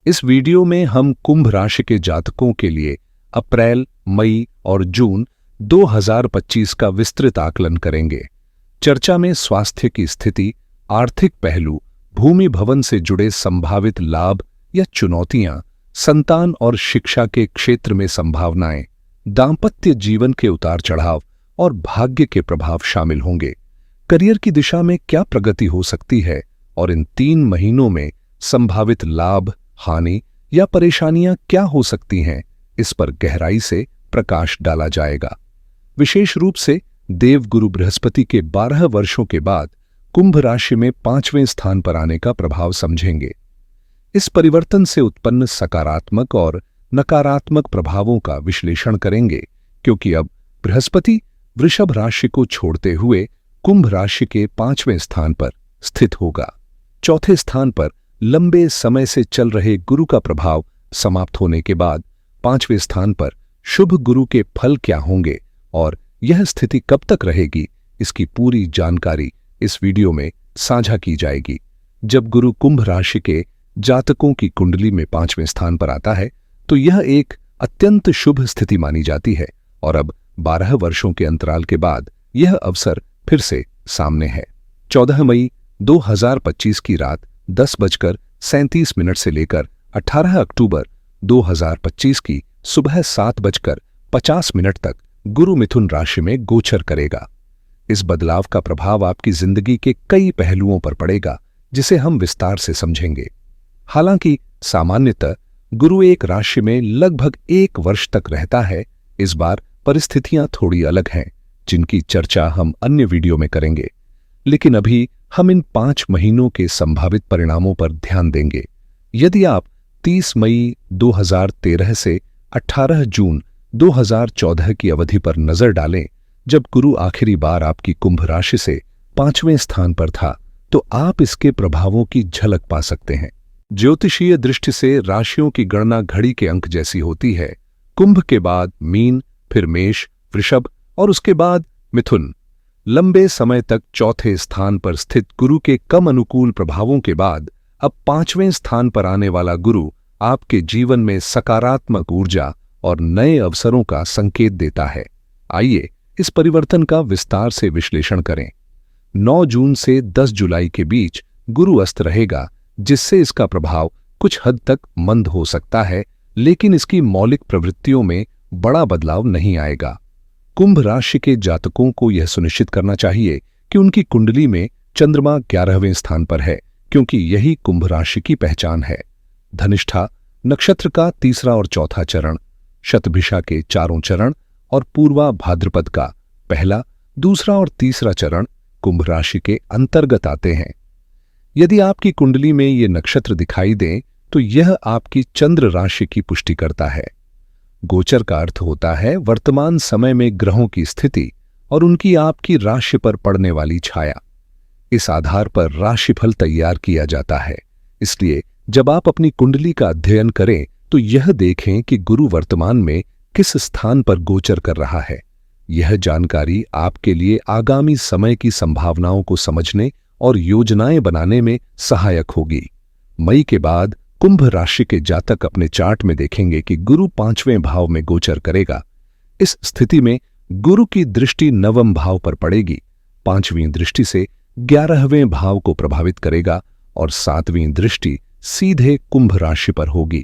इस वीडियो में हम कुंभ राशि के जातकों के लिए अप्रैल, मई और जून 2025 का विस्तृत आकलन करेंगे। चर्चा में स्वास्थ्य की स्थिति, आर्थिक पहलू, भूमि भवन से जुड़े संभावित लाभ या चुनौतियां, संतान और शिक्षा के क्षेत्र में संभावनाएं, दांपत्य जीवन के उतार चढ़ाव और भाग्य के प्रभाव शामिल होंगे। करियर की दिशा में क्या प्रगति हो सकती है और इन 3 महीनों में संभावित लाभ, हानि या परेशानियां क्या हो सकती हैं, इस पर गहराई से प्रकाश डाला जाएगा। विशेष रूप से देवगुरु बृहस्पति के 12 वर्षों के बाद कुंभ राशि में 5वें स्थान पर आने का प्रभाव समझेंगे। इस परिवर्तन से उत्पन्न सकारात्मक और नकारात्मक प्रभावों का विश्लेषण करेंगे, क्योंकि अब बृहस्पति वृषभ राशि को छोड़ते हुए कुंभ राशि के 5वें स्थान पर स्थित होगा। चौथे स्थान पर लंबे समय से चल रहे गुरु का प्रभाव समाप्त होने के बाद 5वें स्थान पर शुभ गुरु के फल क्या होंगे और यह स्थिति कब तक रहेगी, इसकी पूरी जानकारी इस वीडियो में साझा की जाएगी। जब गुरु कुंभ राशि के जातकों की कुंडली में 5वें स्थान पर आता है तो यह एक अत्यंत शुभ स्थिति मानी जाती है और अब 12 वर्षों के अंतराल के बाद यह अवसर फिर से सामने है। 14 मई 2025 की रात 10:37 से लेकर 18 अक्टूबर 2025 की सुबह 7:50 तक गुरु मिथुन राशि में गोचर करेगा। इस बदलाव का प्रभाव आपकी जिंदगी के कई पहलुओं पर पड़ेगा, जिसे हम विस्तार से समझेंगे। हालांकि सामान्यतः गुरु एक राशि में लगभग 1 वर्ष तक रहता है, इस बार परिस्थितियां थोड़ी अलग हैं, जिनकी चर्चा हम अन्य वीडियो में करेंगे। लेकिन अभी हम इन 5 महीनों के संभावित परिणामों पर ध्यान देंगे। यदि आप 30 मई 2013 से 18 जून 2014 की अवधि पर नजर डालें, जब गुरु आखिरी बार आपकी कुंभ राशि से 5वें स्थान पर था, तो आप इसके प्रभावों की झलक पा सकते हैं। ज्योतिषीय दृष्टि से राशियों की गणना घड़ी के अंक जैसी होती है। कुंभ के बाद मीन, फिर मेष, वृषभ और उसके बाद मिथुन। लंबे समय तक चौथे स्थान पर स्थित गुरु के कम अनुकूल प्रभावों के बाद अब 5वें स्थान पर आने वाला गुरु आपके जीवन में सकारात्मक ऊर्जा और नए अवसरों का संकेत देता है। आइए इस परिवर्तन का विस्तार से विश्लेषण करें। 9 जून से 10 जुलाई के बीच गुरु अस्त रहेगा, जिससे इसका प्रभाव कुछ हद तक मंद हो सकता है, लेकिन इसकी मौलिक प्रवृत्तियों में बड़ा बदलाव नहीं आएगा। कुंभ राशि के जातकों को यह सुनिश्चित करना चाहिए कि उनकी कुंडली में चंद्रमा 11वें स्थान पर है, क्योंकि यही कुंभ राशि की पहचान है। धनिष्ठा नक्षत्र का 3रा और 4था चरण, शतभिषा के 4 चरण और पूर्वा भाद्रपद का 1, 2 और 3 चरण कुंभ राशि के अंतर्गत आते हैं। यदि आपकी कुंडली में ये नक्षत्र दिखाई दें तो यह आपकी चंद्र राशि की पुष्टि करता है। गोचर का अर्थ होता है वर्तमान समय में ग्रहों की स्थिति और उनकी आपकी राशि पर पड़ने वाली छाया। इस आधार पर राशिफल तैयार किया जाता है। इसलिए जब आप अपनी कुंडली का अध्ययन करें तो यह देखें कि गुरु वर्तमान में किस स्थान पर गोचर कर रहा है। यह जानकारी आपके लिए आगामी समय की संभावनाओं को समझने और योजनाएं बनाने में सहायक होगी। मई के बाद कुंभ राशि के जातक अपने चार्ट में देखेंगे कि गुरु 5वें भाव में गोचर करेगा। इस स्थिति में गुरु की दृष्टि 9वें भाव पर पड़ेगी। 5वीं दृष्टि से 11वें भाव को प्रभावित करेगा और 7वीं दृष्टि सीधे कुंभ राशि पर होगी।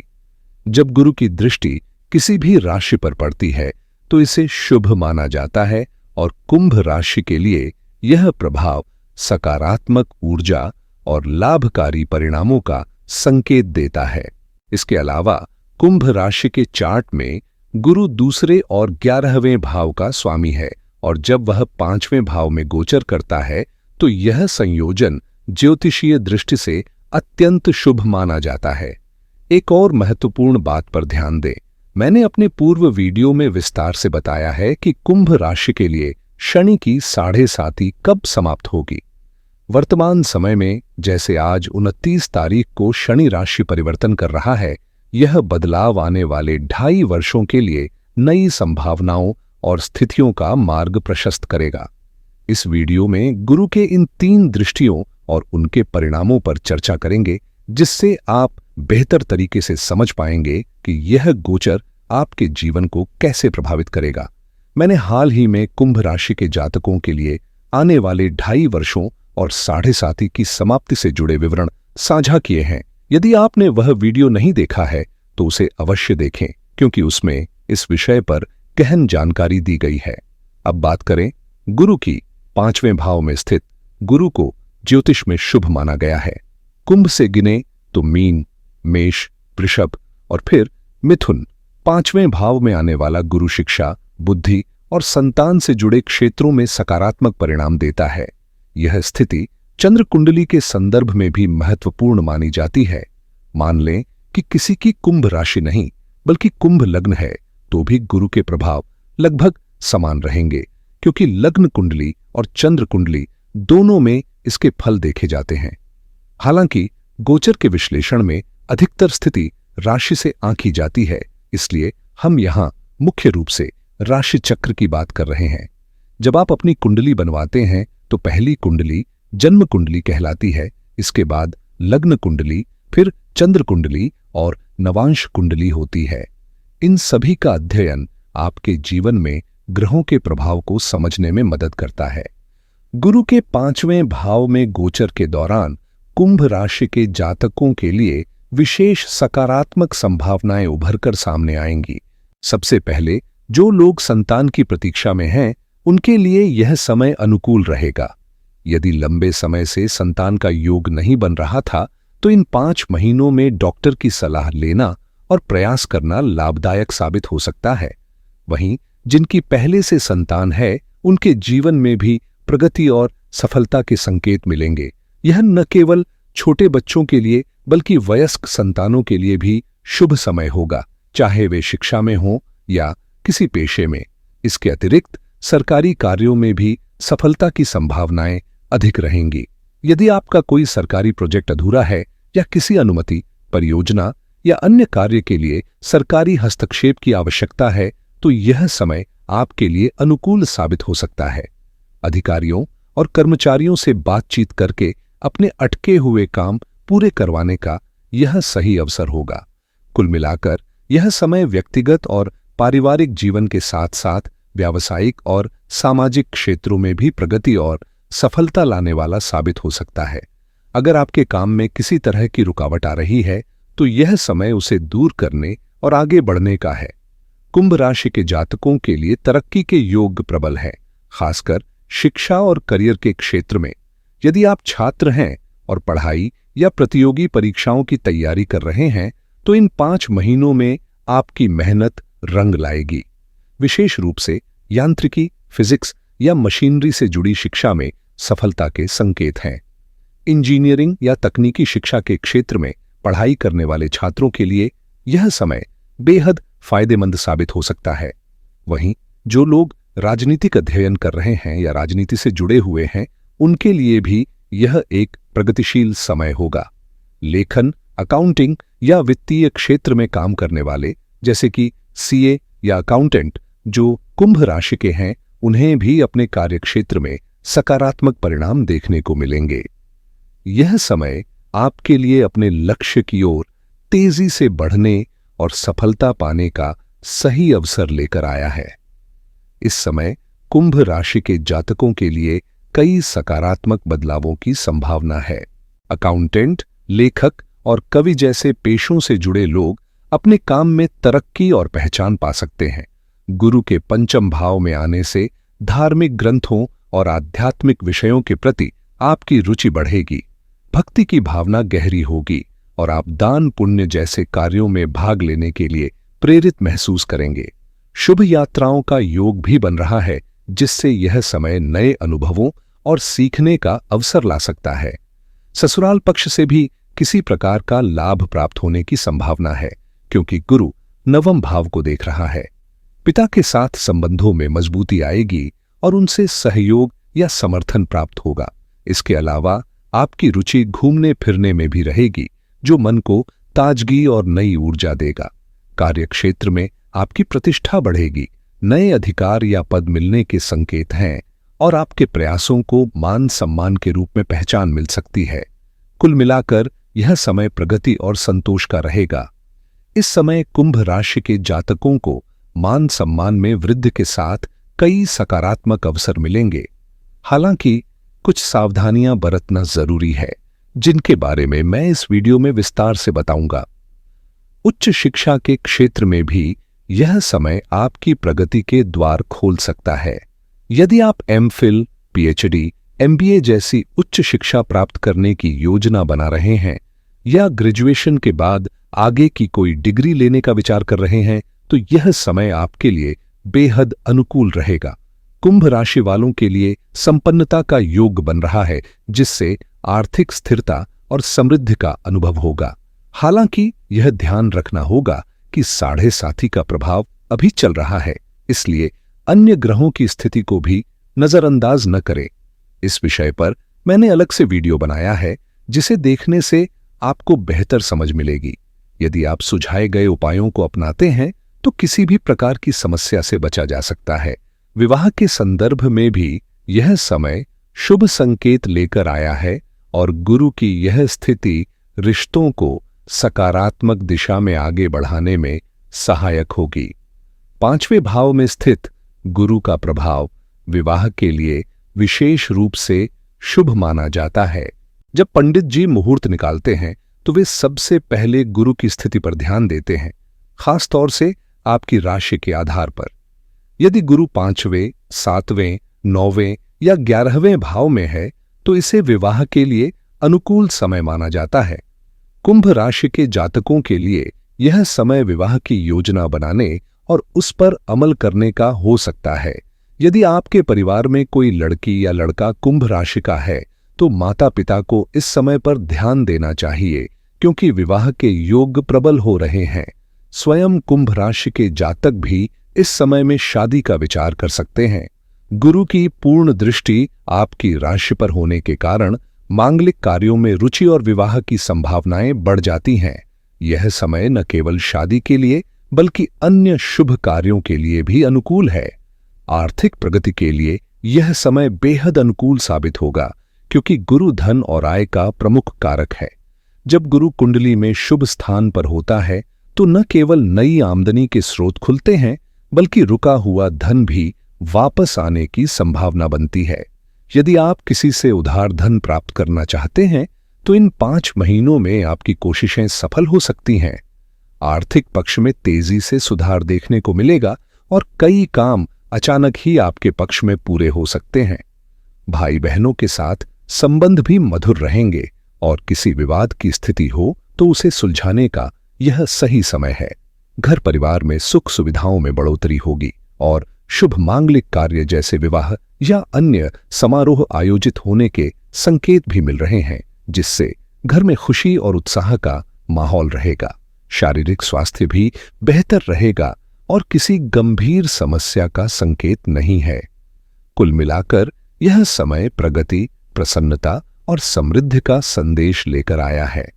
जब गुरु की दृष्टि किसी भी राशि पर पड़ती है तो इसे शुभ माना जाता है और कुंभ राशि के लिए यह प्रभाव सकारात्मक ऊर्जा और लाभकारी परिणामों का संकेत देता है। इसके अलावा कुंभ राशि के चार्ट में गुरु 2 और 11वें भाव का स्वामी है और जब वह 5वें भाव में गोचर करता है तो यह संयोजन ज्योतिषीय दृष्टि से अत्यंत शुभ माना जाता है। एक और महत्वपूर्ण बात पर ध्यान दें। मैंने अपने पूर्व वीडियो में विस्तार से बताया है कि कुंभ राशि के लिए शनि की 7.5 कब समाप्त होगी। वर्तमान समय में जैसे आज 29 तारीख को शनि राशि परिवर्तन कर रहा है, यह बदलाव आने वाले 2.5 वर्षों के लिए नई संभावनाओं और स्थितियों का मार्ग प्रशस्त करेगा। इस वीडियो में गुरु के इन 3 दृष्टियों और उनके परिणामों पर चर्चा करेंगे, जिससे आप बेहतर तरीके से समझ पाएंगे कि यह गोचर आपके जीवन को कैसे प्रभावित करेगा। मैंने हाल ही में कुंभ राशि के जातकों के लिए आने वाले 2.5 वर्षों और 7.5 की समाप्ति से जुड़े विवरण साझा किए हैं। यदि आपने वह वीडियो नहीं देखा है तो उसे अवश्य देखें, क्योंकि उसमें इस विषय पर गहन जानकारी दी गई है। अब बात करें गुरु की। 5वें भाव में स्थित गुरु को ज्योतिष में शुभ माना गया है। कुंभ से गिने तो मीन, मेष, वृषभ और फिर मिथुन। 5वें भाव में आने वाला गुरु शिक्षा, बुद्धि और संतान से जुड़े क्षेत्रों में सकारात्मक परिणाम देता है। यह स्थिति चंद्र कुंडली के संदर्भ में भी महत्वपूर्ण मानी जाती है। मान लें कि किसी की कुंभ राशि नहीं बल्कि कुंभ लग्न है, तो भी गुरु के प्रभाव लगभग समान रहेंगे, क्योंकि लग्न कुंडली और चंद्र कुंडली दोनों में इसके फल देखे जाते हैं। हालांकि गोचर के विश्लेषण में अधिकतर स्थिति राशि से आंकी जाती है, इसलिए हम यहां मुख्य रूप से राशि चक्र की बात कर रहे हैं। जब आप अपनी कुंडली बनवाते हैं तो पहली कुंडली जन्म कुंडली कहलाती है, इसके बाद लग्न कुंडली, फिर चंद्र कुंडली और नवांश कुंडली होती है। इन सभी का अध्ययन आपके जीवन में ग्रहों के प्रभाव को समझने में मदद करता है। गुरु के 5वें भाव में गोचर के दौरान कुंभ राशि के जातकों के लिए विशेष सकारात्मक संभावनाएं उभरकर सामने आएंगी। सबसे पहले जो लोग संतान की प्रतीक्षा में हैं, उनके लिए यह समय अनुकूल रहेगा। यदि लंबे समय से संतान का योग नहीं बन रहा था तो इन 5 महीनों में डॉक्टर की सलाह लेना और प्रयास करना लाभदायक साबित हो सकता है। वहीं जिनकी पहले से संतान है, उनके जीवन में भी प्रगति और सफलता के संकेत मिलेंगे। यह न केवल छोटे बच्चों के लिए बल्कि वयस्क संतानों के लिए भी शुभ समय होगा, चाहे वे शिक्षा में हों या किसी पेशे में। इसके अतिरिक्त सरकारी कार्यों में भी सफलता की संभावनाएं अधिक रहेंगी। यदि आपका कोई सरकारी प्रोजेक्ट अधूरा है या किसी अनुमति, परियोजना या अन्य कार्य के लिए सरकारी हस्तक्षेप की आवश्यकता है, तो यह समय आपके लिए अनुकूल साबित हो सकता है। अधिकारियों और कर्मचारियों से बातचीत करके अपने अटके हुए काम पूरे करवाने का यह सही अवसर होगा। कुल मिलाकर यह समय व्यक्तिगत और पारिवारिक जीवन के साथ साथ व्यावसायिक और सामाजिक क्षेत्रों में भी प्रगति और सफलता लाने वाला साबित हो सकता है। अगर आपके काम में किसी तरह की रुकावट आ रही है तो यह समय उसे दूर करने और आगे बढ़ने का है। कुंभ राशि के जातकों के लिए तरक्की के योग प्रबल है, खासकर शिक्षा और करियर के क्षेत्र में। यदि आप छात्र हैं और पढ़ाई या प्रतियोगी परीक्षाओं की तैयारी कर रहे हैं तो इन 5 महीनों में आपकी मेहनत रंग लाएगी। विशेष रूप से यांत्रिकी, फिजिक्स या मशीनरी से जुड़ी शिक्षा में सफलता के संकेत हैं। इंजीनियरिंग या तकनीकी शिक्षा के क्षेत्र में पढ़ाई करने वाले छात्रों के लिए यह समय बेहद फायदेमंद साबित हो सकता है। वहीं जो लोग राजनीतिक अध्ययन कर रहे हैं या राजनीति से जुड़े हुए हैं, उनके लिए भी यह एक प्रगतिशील समय होगा। लेखन, अकाउंटिंग या वित्तीय क्षेत्र में काम करने वाले, जैसे कि सीए या अकाउंटेंट, जो कुंभ राशि के हैं, उन्हें भी अपने कार्यक्षेत्र में सकारात्मक परिणाम देखने को मिलेंगे। यह समय आपके लिए अपने लक्ष्य की ओर तेजी से बढ़ने और सफलता पाने का सही अवसर लेकर आया है। इस समय कुंभ राशि के जातकों के लिए कई सकारात्मक बदलावों की संभावना है। अकाउंटेंट, लेखक और कवि जैसे पेशों से जुड़े लोग अपने काम में तरक्की और पहचान पा सकते हैं। गुरु के 5वें भाव में आने से धार्मिक ग्रंथों और आध्यात्मिक विषयों के प्रति आपकी रुचि बढ़ेगी। भक्ति की भावना गहरी होगी और आप दान पुण्य जैसे कार्यों में भाग लेने के लिए प्रेरित महसूस करेंगे। शुभ यात्राओं का योग भी बन रहा है, जिससे यह समय नए अनुभवों और सीखने का अवसर ला सकता है। ससुराल पक्ष से भी किसी प्रकार का लाभ प्राप्त होने की संभावना है, क्योंकि गुरु 9वें भाव को देख रहा है। पिता के साथ संबंधों में मजबूती आएगी और उनसे सहयोग या समर्थन प्राप्त होगा। इसके अलावा आपकी रुचि घूमने फिरने में भी रहेगी, जो मन को ताजगी और नई ऊर्जा देगा। कार्यक्षेत्र में आपकी प्रतिष्ठा बढ़ेगी, नए अधिकार या पद मिलने के संकेत हैं और आपके प्रयासों को मान सम्मान के रूप में पहचान मिल सकती है। कुल मिलाकर यह समय प्रगति और संतोष का रहेगा। इस समय कुंभ राशि के जातकों को मान सम्मान में वृद्धि के साथ कई सकारात्मक अवसर मिलेंगे। हालांकि कुछ सावधानियां बरतना जरूरी है, जिनके बारे में मैं इस वीडियो में विस्तार से बताऊंगा। उच्च शिक्षा के क्षेत्र में भी यह समय आपकी प्रगति के द्वार खोल सकता है। यदि आप एमफिल, पीएचडी, एमबीए जैसी उच्च शिक्षा प्राप्त करने की योजना बना रहे हैं या ग्रेजुएशन के बाद आगे की कोई डिग्री लेने का विचार कर रहे हैं, तो यह समय आपके लिए बेहद अनुकूल रहेगा। कुंभ राशि वालों के लिए संपन्नता का योग बन रहा है, जिससे आर्थिक स्थिरता और समृद्धि का अनुभव होगा। हालांकि यह ध्यान रखना होगा कि 7.5 का प्रभाव अभी चल रहा है, इसलिए अन्य ग्रहों की स्थिति को भी नजरअंदाज न करें। इस विषय पर मैंने अलग से वीडियो बनाया है, जिसे देखने से आपको बेहतर समझ मिलेगी। यदि आप सुझाए गए उपायों को अपनाते हैं तो किसी भी प्रकार की समस्या से बचा जा सकता है। विवाह के संदर्भ में भी यह समय शुभ संकेत लेकर आया है और गुरु की यह स्थिति रिश्तों को सकारात्मक दिशा में आगे बढ़ाने में सहायक होगी। 5वें भाव में स्थित गुरु का प्रभाव विवाह के लिए विशेष रूप से शुभ माना जाता है। जब पंडित जी मुहूर्त निकालते हैं तो वे सबसे पहले गुरु की स्थिति पर ध्यान देते हैं, खास तौर से आपकी राशि के आधार पर। यदि गुरु 5वें, 7वें, 9वें या 11वें भाव में है तो इसे विवाह के लिए अनुकूल समय माना जाता है। कुंभ राशि के जातकों के लिए यह समय विवाह की योजना बनाने और उस पर अमल करने का हो सकता है। यदि आपके परिवार में कोई लड़की या लड़का कुंभ राशि का है तो माता पिता को इस समय पर ध्यान देना चाहिए, क्योंकि विवाह के योग प्रबल हो रहे हैं। स्वयं कुंभ राशि के जातक भी इस समय में शादी का विचार कर सकते हैं। गुरु की पूर्ण दृष्टि आपकी राशि पर होने के कारण मांगलिक कार्यों में रुचि और विवाह की संभावनाएं बढ़ जाती हैं। यह समय न केवल शादी के लिए बल्कि अन्य शुभ कार्यों के लिए भी अनुकूल है। आर्थिक प्रगति के लिए यह समय बेहद अनुकूल साबित होगा, क्योंकि गुरु धन और आय का प्रमुख कारक है। जब गुरु कुंडली में शुभ स्थान पर होता है तो न केवल नई आमदनी के स्रोत खुलते हैं, बल्कि रुका हुआ धन भी वापस आने की संभावना बनती है। यदि आप किसी से उधार धन प्राप्त करना चाहते हैं तो इन 5 महीनों में आपकी कोशिशें सफल हो सकती हैं। आर्थिक पक्ष में तेजी से सुधार देखने को मिलेगा और कई काम अचानक ही आपके पक्ष में पूरे हो सकते हैं। भाई बहनों के साथ संबंध भी मधुर रहेंगे और किसी विवाद की स्थिति हो तो उसे सुलझाने का यह सही समय है। घर परिवार में सुख सुविधाओं में बढ़ोतरी होगी और शुभ मांगलिक कार्य जैसे विवाह या अन्य समारोह आयोजित होने के संकेत भी मिल रहे हैं, जिससे घर में खुशी और उत्साह का माहौल रहेगा। शारीरिक स्वास्थ्य भी बेहतर रहेगा और किसी गंभीर समस्या का संकेत नहीं है। कुल मिलाकर यह समय प्रगति, प्रसन्नता और समृद्धि का संदेश लेकर आया है।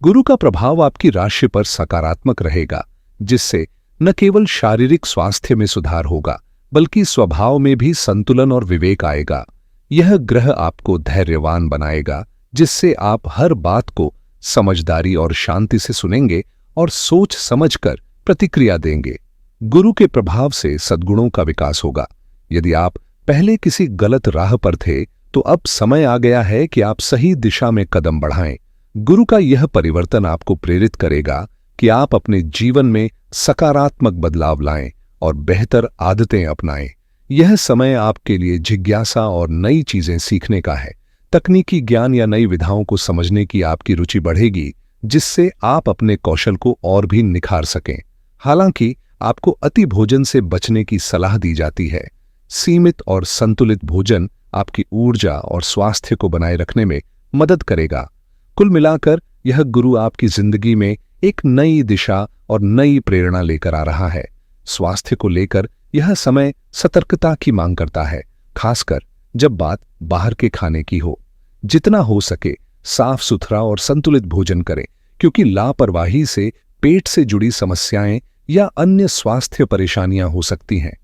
गुरु का प्रभाव आपकी राशि पर सकारात्मक रहेगा, जिससे न केवल शारीरिक स्वास्थ्य में सुधार होगा बल्कि स्वभाव में भी संतुलन और विवेक आएगा। यह ग्रह आपको धैर्यवान बनाएगा, जिससे आप हर बात को समझदारी और शांति से सुनेंगे और सोच समझकर प्रतिक्रिया देंगे। गुरु के प्रभाव से सद्गुणों का विकास होगा। यदि आप पहले किसी गलत राह पर थे तो अब समय आ गया है कि आप सही दिशा में कदम बढ़ाएं। गुरु का यह परिवर्तन आपको प्रेरित करेगा कि आप अपने जीवन में सकारात्मक बदलाव लाएं और बेहतर आदतें अपनाएं। यह समय आपके लिए जिज्ञासा और नई चीजें सीखने का है। तकनीकी ज्ञान या नई विधाओं को समझने की आपकी रुचि बढ़ेगी, जिससे आप अपने कौशल को और भी निखार सकें। हालांकि आपको अति भोजन से बचने की सलाह दी जाती है। सीमित और संतुलित भोजन आपकी ऊर्जा और स्वास्थ्य को बनाए रखने में मदद करेगा। कुल मिलाकर यह गुरु आपकी जिंदगी में एक नई दिशा और नई प्रेरणा लेकर आ रहा है। स्वास्थ्य को लेकर यह समय सतर्कता की मांग करता है, खासकर जब बात बाहर के खाने की हो। जितना हो सके साफ सुथरा और संतुलित भोजन करें, क्योंकि लापरवाही से पेट से जुड़ी समस्याएं या अन्य स्वास्थ्य परेशानियां हो सकती हैं।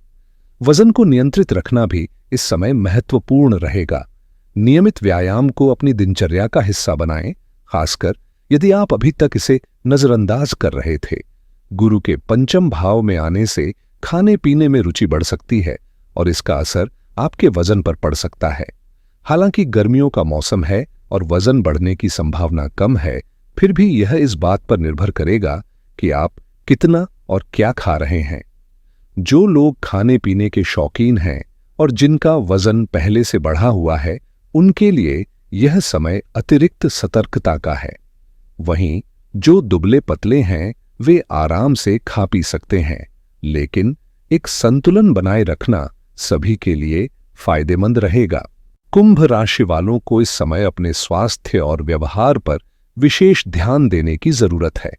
वजन को नियंत्रित रखना भी इस समय महत्वपूर्ण रहेगा। नियमित व्यायाम को अपनी दिनचर्या का हिस्सा बनाएं, खासकर यदि आप अभी तक इसे नजरअंदाज कर रहे थे। गुरु के पंचम भाव में आने से खाने पीने में रुचि बढ़ सकती है और इसका असर आपके वजन पर पड़ सकता है। हालांकि गर्मियों का मौसम है और वजन बढ़ने की संभावना कम है, फिर भी यह इस बात पर निर्भर करेगा कि आप कितना और क्या खा रहे हैं। जो लोग खाने पीने के शौकीन हैं और जिनका वजन पहले से बढ़ा हुआ है, उनके लिए यह समय अतिरिक्त सतर्कता का है। वहीं जो दुबले पतले हैं वे आराम से खा पी सकते हैं, लेकिन एक संतुलन बनाए रखना सभी के लिए फायदेमंद रहेगा। कुंभ राशि वालों को इस समय अपने स्वास्थ्य और व्यवहार पर विशेष ध्यान देने की जरूरत है।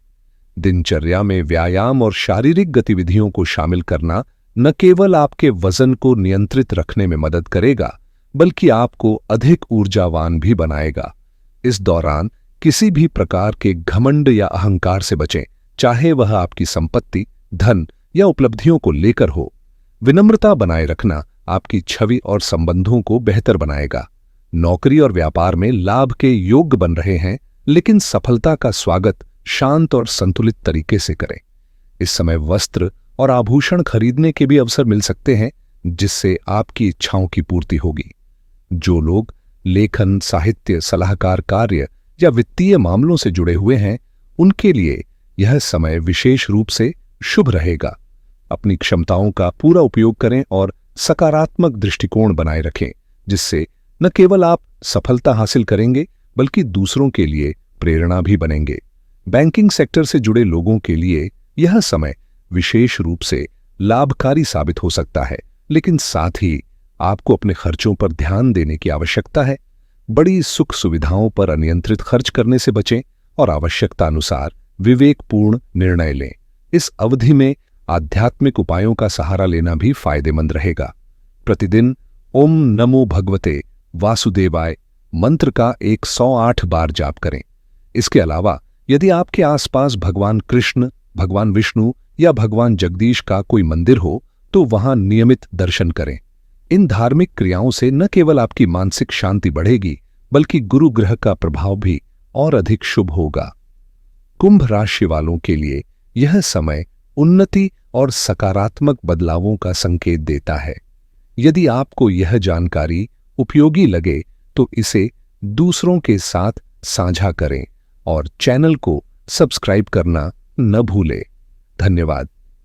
दिनचर्या में व्यायाम और शारीरिक गतिविधियों को शामिल करना न केवल आपके वजन को नियंत्रित रखने में मदद करेगा, बल्कि आपको अधिक ऊर्जावान भी बनाएगा। इस दौरान किसी भी प्रकार के घमंड या अहंकार से बचें, चाहे वह आपकी संपत्ति, धन या उपलब्धियों को लेकर हो। विनम्रता बनाए रखना आपकी छवि और संबंधों को बेहतर बनाएगा। नौकरी और व्यापार में लाभ के योग्य बन रहे हैं, लेकिन सफलता का स्वागत शांत और संतुलित तरीके से करें। इस समय वस्त्र और आभूषण खरीदने के भी अवसर मिल सकते हैं, जिससे आपकी इच्छाओं की पूर्ति होगी। जो लोग लेखन, साहित्य, सलाहकार कार्य या वित्तीय मामलों से जुड़े हुए हैं, उनके लिए यह समय विशेष रूप से शुभ रहेगा। अपनी क्षमताओं का पूरा उपयोग करें और सकारात्मक दृष्टिकोण बनाए रखें, जिससे न केवल आप सफलता हासिल करेंगे, बल्कि दूसरों के लिए प्रेरणा भी बनेंगे। बैंकिंग सेक्टर से जुड़े लोगों के लिए यह समय विशेष रूप से लाभकारी साबित हो सकता है, लेकिन साथ ही आपको अपने खर्चों पर ध्यान देने की आवश्यकता है। बड़ी सुख सुविधाओं पर अनियंत्रित खर्च करने से बचें और आवश्यकता अनुसार विवेकपूर्ण निर्णय लें। इस अवधि में आध्यात्मिक उपायों का सहारा लेना भी फायदेमंद रहेगा। प्रतिदिन ओम नमो भगवते वासुदेवाय मंत्र का 108 बार जाप करें। इसके अलावा यदि आपके आसपास भगवान कृष्ण, भगवान विष्णु या भगवान जगदीश का कोई मंदिर हो, तो वहां नियमित दर्शन करें। इन धार्मिक क्रियाओं से न केवल आपकी मानसिक शांति बढ़ेगी, बल्कि गुरु ग्रह का प्रभाव भी और अधिक शुभ होगा। कुंभ राशि वालों के लिए यह समय उन्नति और सकारात्मक बदलावों का संकेत देता है। यदि आपको यह जानकारी उपयोगी लगे तो इसे दूसरों के साथ साझा करें और चैनल को सब्सक्राइब करना न भूलें। धन्यवाद।